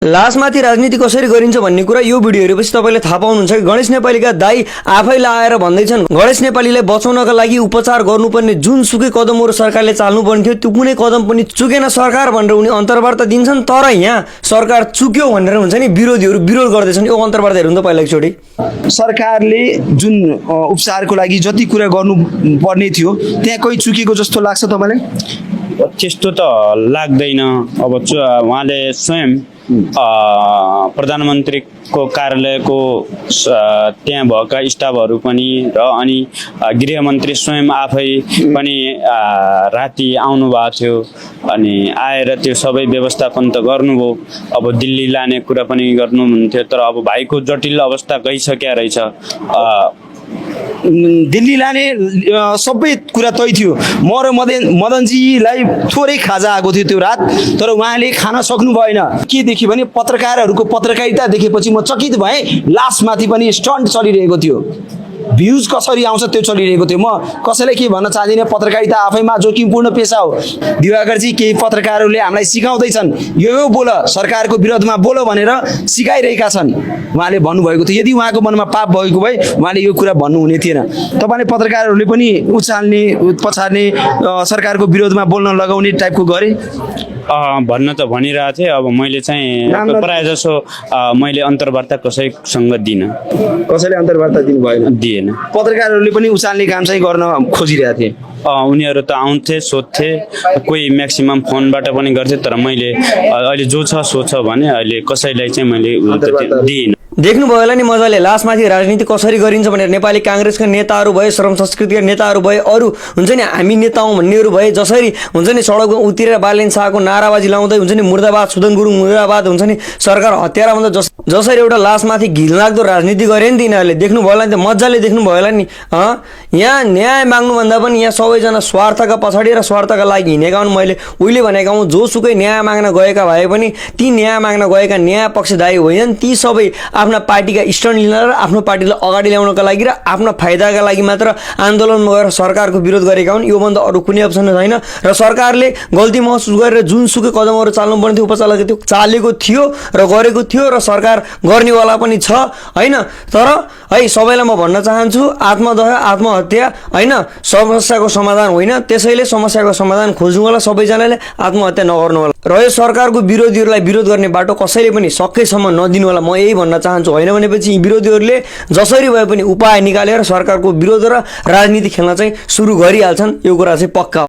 लासमाथि राजनीति कसरी गरिन्छ भन्ने कुरा यो भिडियो हेरेपछि तपाईले थाहा पाउनुहुन्छ कि गणेश नेपालीका दाइ आफैले आएर भन्दैछन् गणेश नेपालीलाई बचाउनका लागि उपचार गर्नुपर्ने जुनसुकै कदमहरू सरकारले चाल्नुपर्ने थियो त्यो कुनै कदम पनि चुकेन सरकार भनेर उनी अन्तर्वार्ता दिन्छन्। तर यहाँ सरकार चुक्यो भनेर हुन्छ नि विरोधीहरू विरोध गर्दैछन्। यो अन्तर्वार्ता हेर्नु त पहिला एकचोटि। सरकारले जुन उपचारको लागि जति कुरा गर्नु पर्ने थियो त्यहाँ कोही चुकेको जस्तो लाग्छ तपाईलाई? त्यस्तो त लाग्दैन। अब उहाँले स्वयं प्रधानमन्त्रीको कार्यालयको त्यहाँ भएका स्टाफहरू पनि र अनि गृहमन्त्री स्वयं आफै पनि राति आउनु भएको थियो अनि आएर त्यो सबै व्यवस्थापन त गर्नुभयो। अब दिल्ली लाने कुरा पनि गर्नुहुन्थ्यो तर अब भाइको जटिल अवस्था गइसक्या रहेछ। दिल्ली लाने सबै कुरा तय थियो। म र मदनजीलाई थोरै खाजा आएको थियो त्यो रात, तर उहाँले खान सक्नु भएन। के देख्यो भने पत्रकारहरूको पत्रकारिता देखेपछि म चकित भएँ। लासमाथि पनि स्टन्ट चलिरहेको थियो, भ्युज कसरी आउँछ त्यो चलिरहेको थियो। म कसैलाई के भन्न चाहदिनँ, पत्रकारिता आफैमा जोखिमपूर्ण पेसा हो। दिवाकरजी केही पत्रकारहरूले हामीलाई सिकाउँदैछन् यो बोल सरकारको विरोधमा बोल भनेर सिकाइरहेका छन्। उहाँले भन्नुभएको थियो यदि उहाँको मनमा पाप भएको भए उहाँले यो कुरा भन्नुहुने थिएन। तपाईँले पत्रकारहरूले पनि उचाल्ने पछार्ने सरकारको विरोधमा बोल्न लगाउने टाइपको गरे भन्न त भनिरहेको थिएँ। अब मैले चाहिँ प्रायः जसो मैले अन्तर्वार्ता कसैसँग दिइनँ। कसैले अन्तर्वार्ता दिनु भएन? दिएन। पत्रकारहरूले पनि उचाल्ने काम चाहिँ गर्न खोजिरहेको थिए। उनीहरू त आउँथे सोध्थे, कोही म्याक्सिमम फोनबाट पनि गर्थे, तर मैले अहिले जो छ सो छ भने अहिले कसैलाई चाहिँ मैले दिइनँ। देख्नुभयो होला नि मजाले लासमाथि राजनीति कसरी गरिन्छ भनेर। नेपाली काङ्ग्रेसका नेताहरू भए, श्रम संस्कृतिका नेताहरू भए, अरू हुन्छ नि हामी नेता हौँ भन्नेहरू भए, जसरी हुन्छ नि सडकमा उत्रेर बालेन शाहको नाराबाजी लाउँदै हुन्छ नि मुर्दाबाद सुदन गुरुङ मुर्दाबाद हुन्छ नि सरकार हत्यारा भन्दा जसरी एउटा लासमाथि घिनलाग्दो राजनीति गरे नि तिनीहरूले। देख्नुभयो होला नि त, मजाले देख्नुभयो होला नि। यहाँ न्याय माग्नुभन्दा पनि यहाँ सबैजना स्वार्थका पछाडि र स्वार्थका लागि हिँडेका हुन्। मैले उहिले भनेका हुँ जोसुकै न्याय माग्न गएका भए पनि ती न्याय माग्न गएका न्याय पक्षदायी होइनन्। ती सबै आफ्ना पार्टीका स्टन्ट लिन र आफ्नो पार्टीलाई अगाडि ल्याउनका लागि र आफ्नो फाइदाका लागि मात्र आन्दोलनमा गएर सरकारको विरोध गरेका हुन्। योभन्दा अरू कुनै अप्सन छैन। र सरकारले गल्ती महसुस गरेर जुनसुकै कदमहरू चाल्नुपर्ने थियो उपचार चालेको थियो र गरेको थियो र सरकार गर्नेवाला पनि छ होइन। तर है सबैलाई म भन्न चाहन्छु आत्मदह आत्महत्या होइन समस्याको समाधान होइन। त्यसैले समस्याको समाधान खोज्नु होला, सबैजनाले आत्महत्या नगर्नु होला। र यो सरकारको विरोधीहरूलाई विरोध गर्ने बाटो कसैले पनि सकेसम्म नदिनु होला, म यही भन्न चाहन्छु। होइन भनेपछि यी विरोधीहरूले जसरी भए पनि उपाय निकालेर सरकारको विरोध र राजनीति खेल्न चाहिँ सुरु गरिहाल्छन्। यो कुरा चाहिँ पक्का।